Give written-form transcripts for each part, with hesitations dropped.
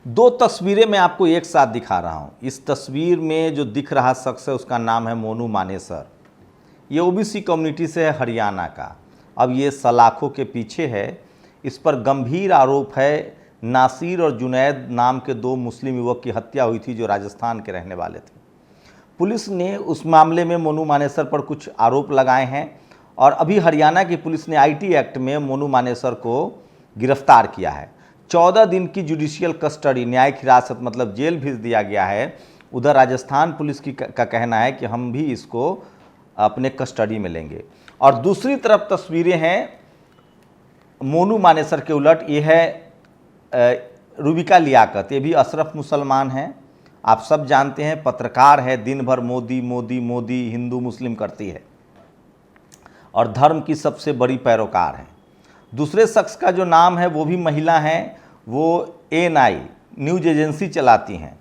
दो तस्वीरें मैं आपको एक साथ दिखा रहा हूं। इस तस्वीर में जो दिख रहा शख्स है उसका नाम है मोनू मानेसर। ये ओबीसी कम्युनिटी से है, हरियाणा का। अब ये सलाखों के पीछे है। इस पर गंभीर आरोप है नासिर और जुनैद नाम के दो मुस्लिम युवक की हत्या हुई थी जो राजस्थान के रहने वाले थे। पुलिस ने उस मामले में मोनू मानेसर पर कुछ आरोप लगाए हैं और अभी हरियाणा की पुलिस ने आईटी एक्ट में मोनू मानेसर को गिरफ्तार किया है। 14 दिन की जुडिशियल कस्टडी, न्यायिक हिरासत मतलब जेल भेज दिया गया है। उधर राजस्थान पुलिस का कहना है कि हम भी इसको अपने कस्टडी में लेंगे। और दूसरी तरफ तस्वीरें हैं मोनू मानेसर के उलट। ये है रूबिका लियाकत। ये भी अशरफ मुसलमान हैं, आप सब जानते हैं, पत्रकार है, दिन भर मोदी मोदी मोदी हिंदू मुस्लिम करती है और धर्म की सबसे बड़ी पैरोकार है। दूसरे शख्स का जो नाम है वो भी महिला हैं, वो ANI न्यूज एजेंसी चलाती हैं,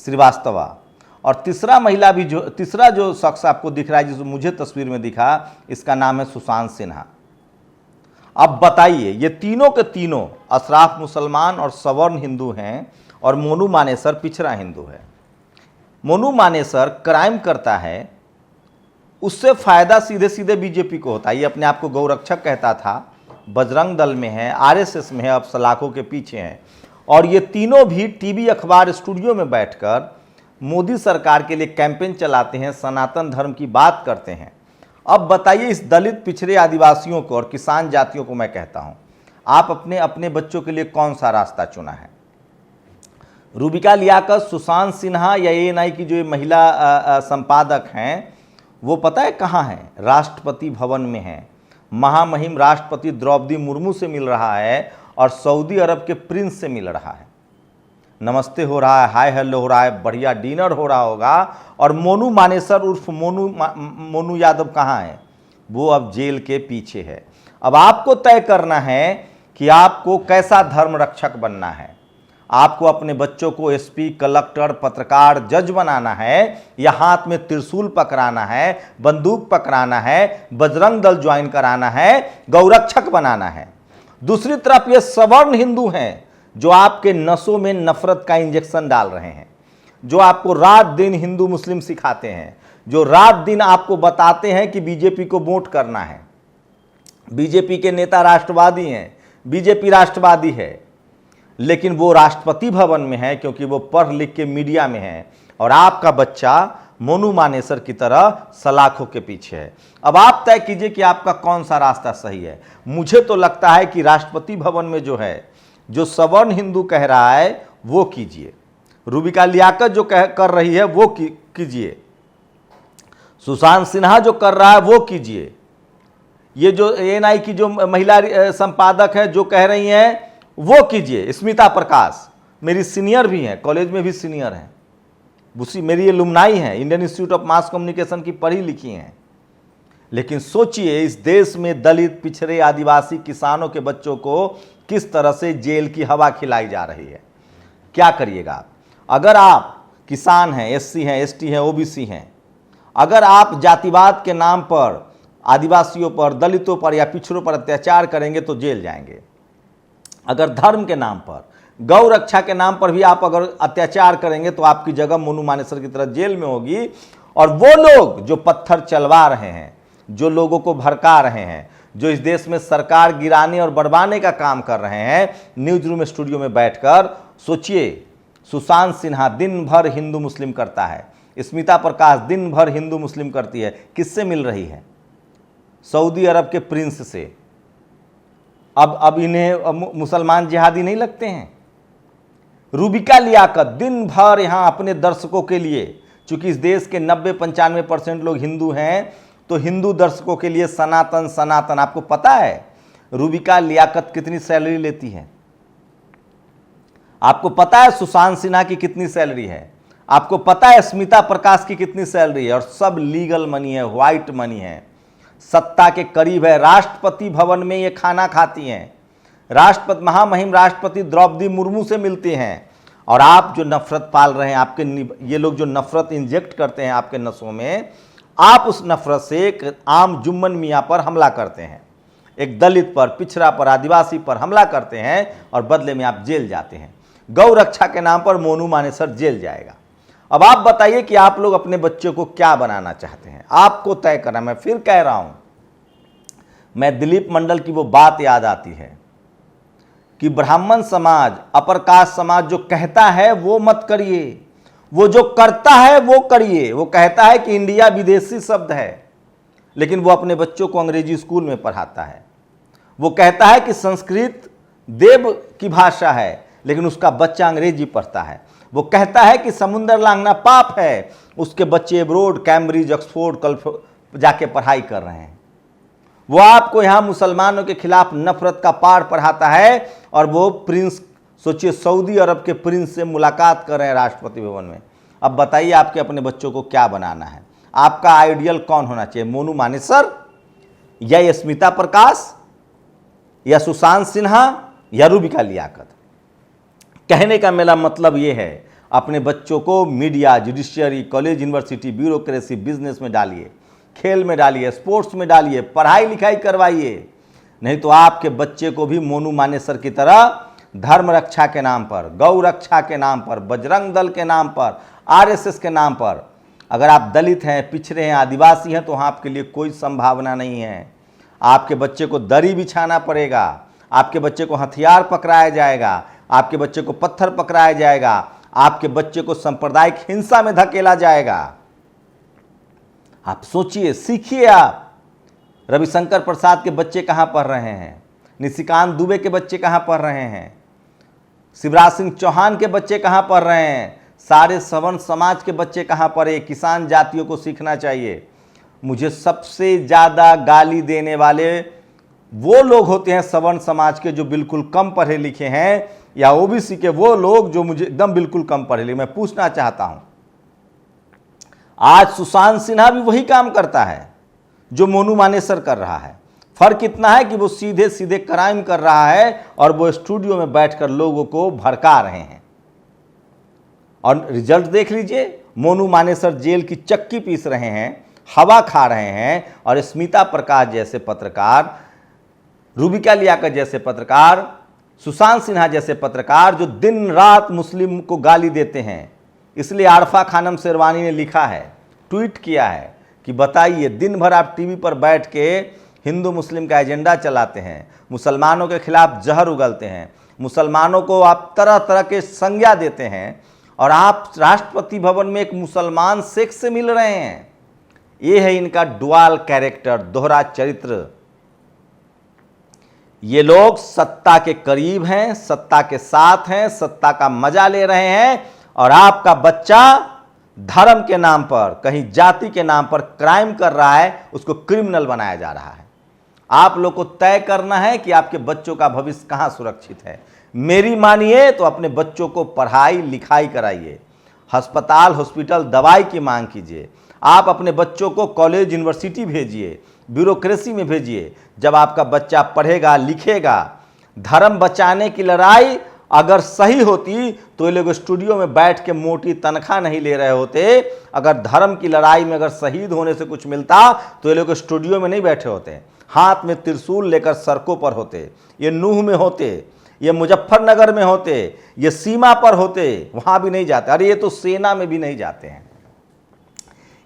श्रीवास्तवा। और तीसरा जो शख्स आपको दिख रहा है, जिस मुझे तस्वीर में दिखा, इसका नाम है सुशांत सिन्हा। अब बताइए, ये तीनों के तीनों अशराफ मुसलमान और सवर्ण हिंदू हैं और मोनू मानेसर पिछड़ा हिंदू है। मोनू मानेसर क्राइम करता है, उससे फायदा सीधे सीधे बीजेपी को होता है। ये अपने आप को गौरक्षक कहता था, बजरंग दल में है, RSS में है, अब सलाखों के पीछे हैं। और ये तीनों भी टीवी अखबार स्टूडियो में बैठकर मोदी सरकार के लिए कैंपेन चलाते हैं, सनातन धर्म की बात करते हैं। अब बताइए, इस दलित पिछड़े आदिवासियों को और किसान जातियों को मैं कहता हूं, आप अपने बच्चों के लिए कौन सा रास्ता चुना है? रूबिका लियाकत, सुशांत सिन्हा या ANI की जो महिला संपादक हैं, वो पता है कहाँ हैं? राष्ट्रपति भवन में हैं। महामहिम राष्ट्रपति द्रौपदी मुर्मू से मिल रहा है और सऊदी अरब के प्रिंस से मिल रहा है। नमस्ते हो रहा है, हाय हेलो हो रहा है, बढ़िया डिनर हो रहा होगा। और मोनू मानेसर उर्फ मोनू यादव कहाँ है? वो अब जेल के पीछे है। अब आपको तय करना है कि आपको कैसा धर्म रक्षक बनना है। आपको अपने बच्चों को SP, कलेक्टर, पत्रकार, जज बनाना है, या हाथ में त्रिशूल पकड़ाना है, बंदूक पकड़ाना है, बजरंग दल ज्वाइन कराना है, गौरक्षक बनाना है? दूसरी तरफ ये सवर्ण हिंदू हैं जो आपके नसों में नफरत का इंजेक्शन डाल रहे हैं, जो आपको रात दिन हिंदू मुस्लिम सिखाते हैं, जो रात दिन आपको बताते हैं कि बीजेपी को वोट करना है। बीजेपी के नेता राष्ट्रवादी हैं, बीजेपी राष्ट्रवादी है, लेकिन वो राष्ट्रपति भवन में है क्योंकि वो पढ़ लिख के मीडिया में है। और आपका बच्चा मोनू मानेसर की तरह सलाखों के पीछे है। अब आप तय कीजिए कि आपका कौन सा रास्ता सही है। मुझे तो लगता है कि राष्ट्रपति भवन में जो है, जो सवर्ण हिंदू कह रहा है वो कीजिए, रूबिका लियाकत जो कर रही है वो कीजिए, सुशांत सिन्हा जो कर रहा है वो कीजिए, ये जो ANI की जो महिला संपादक है जो कह रही हैं वो कीजिए। स्मिता प्रकाश मेरी सीनियर भी हैं, कॉलेज में भी सीनियर हैं, मेरी ये लुमनाई हैं, Indian institute of mass communication की पढ़ी लिखी हैं। लेकिन सोचिए, इस देश में दलित, पिछड़े, आदिवासी, किसानों के बच्चों को किस तरह से जेल की हवा खिलाई जा रही है। क्या करिएगा आप? अगर आप किसान हैं, SC हैं, ST हैं, OBC हैं, अगर आप जातिवाद के नाम पर आदिवासियों पर, दलितों पर या पिछड़ों पर अत्याचार करेंगे तो जेल जाएंगे। अगर धर्म के नाम पर, गौ रक्षा के नाम पर भी आप अगर अत्याचार करेंगे तो आपकी जगह मोनू मानेसर की तरह जेल में होगी। और वो लोग जो पत्थर चलवा रहे हैं, जो लोगों को भड़का रहे हैं, जो इस देश में सरकार गिराने और बढ़वाने का काम कर रहे हैं, न्यूज रूम स्टूडियो में बैठकर, सोचिए, सुशांत सिन्हा दिन भर हिंदू मुस्लिम करता है, स्मिता प्रकाश दिन भर हिंदू मुस्लिम करती है। किससे मिल रही है? सऊदी अरब के प्रिंस से। अब इन्हें मुसलमान जिहादी नहीं लगते हैं? रूबिका लियाकत दिन भर यहां अपने दर्शकों के लिए, चूंकि इस देश के 90-95% लोग हिंदू हैं, तो हिंदू दर्शकों के लिए सनातन सनातन। आपको पता है रूबिका लियाकत कितनी सैलरी लेती है? आपको पता है सुशांत सिन्हा की कितनी सैलरी है? आपको पता है स्मिता प्रकाश की कितनी सैलरी है? और सब लीगल मनी है, व्हाइट मनी है, सत्ता के करीब है। राष्ट्रपति भवन में ये खाना खाती हैं, महामहिम राष्ट्रपति द्रौपदी मुर्मू से मिलते हैं। और आप जो नफरत पाल रहे हैं, ये लोग जो नफरत इंजेक्ट करते हैं आपके नसों में, आप उस नफरत से एक आम जुम्मन मियाँ पर हमला करते हैं, एक दलित पर, पिछड़ा पर, आदिवासी पर हमला करते हैं और बदले में आप जेल जाते हैं। गौ रक्षा के नाम पर मोनू मानेसर जेल जाएगा। अब आप बताइए कि आप लोग अपने बच्चों को क्या बनाना चाहते हैं, आपको तय करना। मैं फिर कह रहा हूं, मैं दिलीप मंडल की वो बात याद आती है कि ब्राह्मण समाज, अपर कास्ट समाज जो कहता है वो मत करिए, वो जो करता है वो करिए। वो कहता है कि इंडिया विदेशी शब्द है, लेकिन वो अपने बच्चों को अंग्रेजी स्कूल में पढ़ाता है। वो कहता है कि संस्कृत देव की भाषा है, लेकिन उसका बच्चा अंग्रेजी पढ़ता है। वो कहता है कि समुद्र लांघना पाप है, उसके बच्चे एब्रोड, कैम्ब्रिज, ऑक्सफोर्ड कल जाके पढ़ाई कर रहे हैं। वो आपको यहाँ मुसलमानों के खिलाफ नफरत का पाठ पढ़ाता है, और वो प्रिंस, सोचिए सऊदी अरब के प्रिंस से मुलाकात कर रहे हैं राष्ट्रपति भवन में। अब बताइए आपके अपने बच्चों को क्या बनाना है, आपका आइडियल कौन होना चाहिए, मोनू मानेसर या स्मिता प्रकाश या सुशांत सिन्हा या रूबिका लियाकत। कहने का मेरा मतलब ये है, अपने बच्चों को media, judiciary, college, university, bureaucracy, business में डालिए, खेल में डालिए, स्पोर्ट्स में डालिए, पढ़ाई लिखाई करवाइए। नहीं तो आपके बच्चे को भी मोनू मानेसर की तरह धर्म रक्षा के नाम पर, गौ रक्षा के नाम पर, बजरंग दल के नाम पर, आरएसएस के नाम पर, अगर आप दलित हैं, पिछड़े हैं, आदिवासी हैं, तो वहाँ आपके लिए कोई संभावना नहीं है। आपके बच्चे को दरी बिछाना पड़ेगा, आपके बच्चे को हथियार पकड़ाया जाएगा, आपके बच्चे को पत्थर पकड़ाया जाएगा, आपके बच्चे को सांप्रदायिक हिंसा में धकेला जाएगा। आप सोचिए, सीखिए। आप रविशंकर प्रसाद के बच्चे कहाँ पढ़ रहे हैं, निशिकांत दुबे के बच्चे कहाँ पढ़ रहे हैं, शिवराज सिंह चौहान के बच्चे कहाँ पढ़ रहे हैं, सारे सवर्ण समाज के बच्चे कहाँ पढ़े। किसान जातियों को सीखना चाहिए। मुझे सबसे ज़्यादा गाली देने वाले वो लोग होते हैं सवर्ण समाज के, जो बिल्कुल कम पढ़े लिखे हैं, या ओबीसी के वो लोग जो मुझे एकदम बिल्कुल कम पढ़े लिखे। मैं पूछना चाहता हूं, आज सुशांत सिन्हा भी वही काम करता है जो मोनू मानेसर कर रहा है। फर्क इतना है कि वो सीधे सीधे क्राइम कर रहा है और वो स्टूडियो में बैठकर लोगों को भड़का रहे हैं। और रिजल्ट देख लीजिए, मोनू मानेसर जेल की चक्की पीस रहे हैं, हवा खा रहे हैं, और स्मिता प्रकाश जैसे पत्रकार, रूबिका लियाकत जैसे पत्रकार, सुशांत सिन्हा जैसे पत्रकार जो दिन रात मुस्लिम को गाली देते हैं। इसलिए आरफा खानम शेरवानी ने लिखा है, ट्वीट किया है कि बताइए, दिन भर आप टीवी पर बैठ के हिंदू मुस्लिम का एजेंडा चलाते हैं, मुसलमानों के खिलाफ जहर उगलते हैं, मुसलमानों को आप तरह तरह के संज्ञा देते हैं, और आप राष्ट्रपति भवन में एक मुसलमान शेख से मिल रहे हैं। ये है इनका डुअल कैरेक्टर, दोहरा चरित्र। ये लोग सत्ता के करीब हैं, सत्ता के साथ हैं, सत्ता का मजा ले रहे हैं, और आपका बच्चा धर्म के नाम पर, कहीं जाति के नाम पर क्राइम कर रहा है, उसको क्रिमिनल बनाया जा रहा है। आप लोग को तय करना है कि आपके बच्चों का भविष्य कहां सुरक्षित है। मेरी मानिए तो अपने बच्चों को पढ़ाई लिखाई कराइए, अस्पताल हॉस्पिटल दवाई की मांग कीजिए। आप अपने बच्चों को कॉलेज यूनिवर्सिटी भेजिए, ब्यूरोक्रेसी में भेजिए। जब आपका बच्चा पढ़ेगा लिखेगा, धर्म बचाने की लड़ाई अगर सही होती तो ये लोग स्टूडियो में बैठ के मोटी तनख्वाह नहीं ले रहे होते। अगर धर्म की लड़ाई में अगर शहीद होने से कुछ मिलता तो ये लोग स्टूडियो में नहीं बैठे होते, हाथ में त्रिशूल लेकर सड़कों पर होते, ये नूह में होते, ये मुजफ्फरनगर में होते, ये सीमा पर होते, वहां भी नहीं जाते। अरे ये तो सेना में भी नहीं जाते हैं।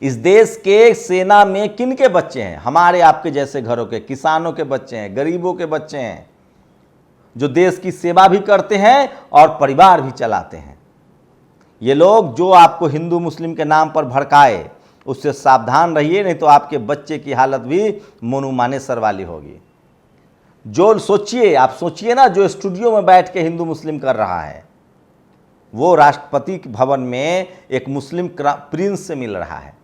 इस देश के सेना में किन के बच्चे हैं? हमारे आपके जैसे घरों के, किसानों के बच्चे हैं, गरीबों के बच्चे हैं, जो देश की सेवा भी करते हैं और परिवार भी चलाते हैं। ये लोग जो आपको हिंदू मुस्लिम के नाम पर भड़काए, उससे सावधान रहिए, नहीं तो आपके बच्चे की हालत भी मोनू मानेसर वाली होगी। जो सोचिए, आप सोचिए ना, जो स्टूडियो में बैठ के हिंदू मुस्लिम कर रहा है, वो राष्ट्रपति भवन में एक मुस्लिम प्रिंस से मिल रहा है,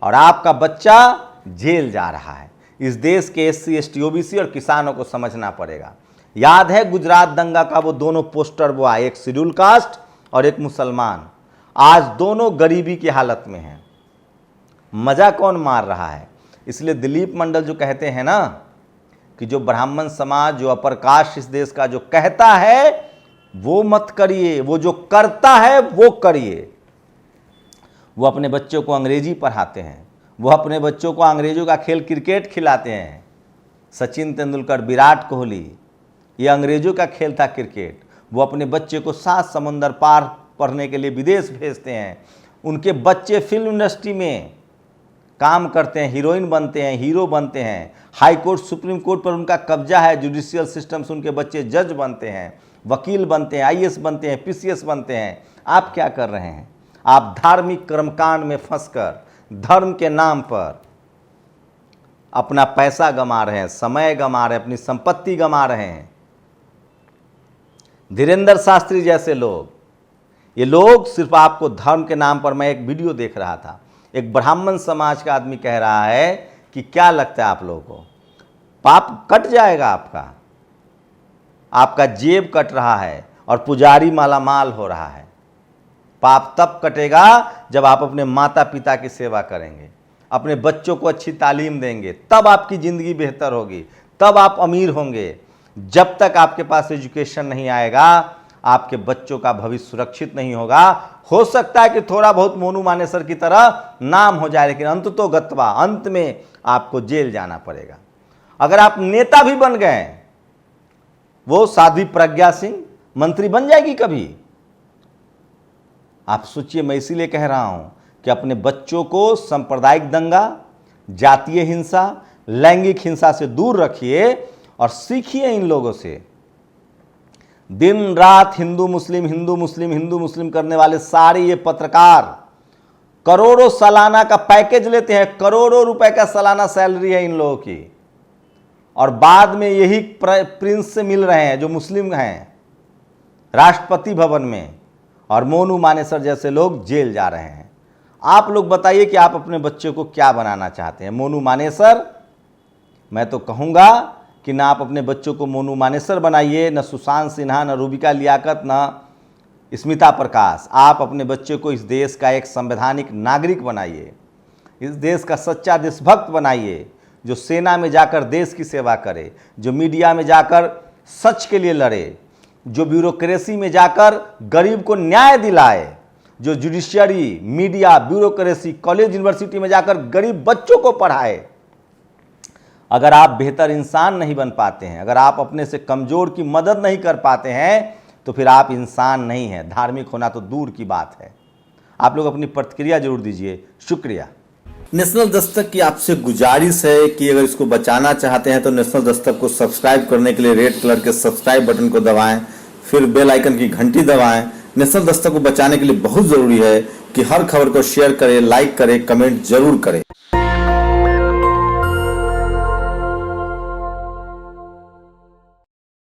और आपका बच्चा जेल जा रहा है। इस देश के एससी एसटी ओबीसी और किसानों को समझना पड़ेगा। याद है गुजरात दंगा का वो दोनों पोस्टर वो आए, एक शेड्यूल कास्ट और एक मुसलमान। आज दोनों गरीबी की हालत में हैं। मजा कौन मार रहा है? इसलिए दिलीप मंडल जो कहते हैं ना कि जो ब्राह्मण समाज, जो अपर कास्ट इस देश का जो कहता है वो मत करिए, वो जो करता है वो करिए। वो अपने बच्चों को अंग्रेजी पढ़ाते हैं, वो अपने बच्चों को अंग्रेजों का खेल क्रिकेट खिलाते हैं। सचिन तेंदुलकर, विराट कोहली, ये अंग्रेजों का खेल था क्रिकेट। वो अपने बच्चे को 7 समुंदर पार पढ़ने के लिए विदेश भेजते हैं। उनके बच्चे फिल्म इंडस्ट्री में काम करते हैं, हीरोइन बनते हैं, हीरो बनते हैं। हाई कोर्ट, सुप्रीम कोर्ट पर उनका कब्जा है। जुडिशियल सिस्टम से उनके बच्चे जज बनते हैं, वकील बनते हैं, आईएएस बनते हैं, पीसीएस बनते हैं। आप क्या कर रहे हैं? आप धार्मिक कर्मकांड में फंसकर धर्म के नाम पर अपना पैसा गंवा रहे हैं, समय गंवा रहे हैं, अपनी संपत्ति गंवा रहे हैं। धीरेंद्र शास्त्री जैसे लोग, ये लोग सिर्फ आपको धर्म के नाम पर, मैं एक वीडियो देख रहा था, एक ब्राह्मण समाज का आदमी कह रहा है कि क्या लगता है आप लोगों को, पाप कट जाएगा आपका, आपका जेब कट रहा है और पुजारी मालामाल हो रहा है। पाप तब कटेगा जब आप अपने माता पिता की सेवा करेंगे, अपने बच्चों को अच्छी तालीम देंगे, तब आपकी ज़िंदगी बेहतर होगी, तब आप अमीर होंगे। जब तक आपके पास एजुकेशन नहीं आएगा, आपके बच्चों का भविष्य सुरक्षित नहीं होगा। हो सकता है कि थोड़ा बहुत मोनू मानेसर की तरह नाम हो जाए, लेकिन अंत तो गत्वा, अंत में आपको जेल जाना पड़ेगा। अगर आप नेता भी बन गए, वो साध्वी प्रज्ञा सिंह मंत्री बन जाएगी कभी? आप सोचिए। मैं इसीलिए कह रहा हूं कि अपने बच्चों को सांप्रदायिक दंगा, जातीय हिंसा, लैंगिक हिंसा से दूर रखिए और सीखिए इन लोगों से। दिन रात हिंदू मुस्लिम, हिंदू मुस्लिम, हिंदू मुस्लिम करने वाले सारे ये पत्रकार करोड़ों सालाना का पैकेज लेते हैं, करोड़ों रुपए का सालाना सैलरी है इन लोगों की, और बाद में यही प्रिंस से मिल रहे हैं जो मुस्लिम हैं राष्ट्रपति भवन में, और मोनू मानेसर जैसे लोग जेल जा रहे हैं। आप लोग बताइए कि आप अपने बच्चे को क्या बनाना चाहते हैं? मोनू मानेसर? मैं तो कहूँगा कि ना आप अपने बच्चों को मोनू मानेसर बनाइए, न सुशांत सिन्हा, न रूबिका लियाकत, न स्मिता प्रकाश। आप अपने बच्चे को इस देश का एक संवैधानिक नागरिक बनाइए, इस देश का सच्चा देशभक्त बनाइए, जो सेना में जाकर देश की सेवा करे, जो मीडिया में जाकर सच के लिए लड़े, जो ब्यूरोक्रेसी में जाकर गरीब को न्याय दिलाए, जो judiciary, media, bureaucracy, college, university में जाकर गरीब बच्चों को पढ़ाए। अगर आप बेहतर इंसान नहीं बन पाते हैं, अगर आप अपने से कमज़ोर की मदद नहीं कर पाते हैं, तो फिर आप इंसान नहीं हैं। धार्मिक होना तो दूर की बात है। आप लोग अपनी प्रतिक्रिया जरूर दीजिए। शुक्रिया। नेशनल दस्तक की आपसे गुजारिश है कि अगर इसको बचाना चाहते हैं तो नेशनल दस्तक को सब्सक्राइब करने के लिए रेड कलर के सब्सक्राइब बटन को दबाएं, फिर बेल आइकन की घंटी दबाएं। नेशनल दस्तक को बचाने के लिए बहुत जरूरी है कि हर खबर को शेयर करें, लाइक करें, कमेंट जरूर करें।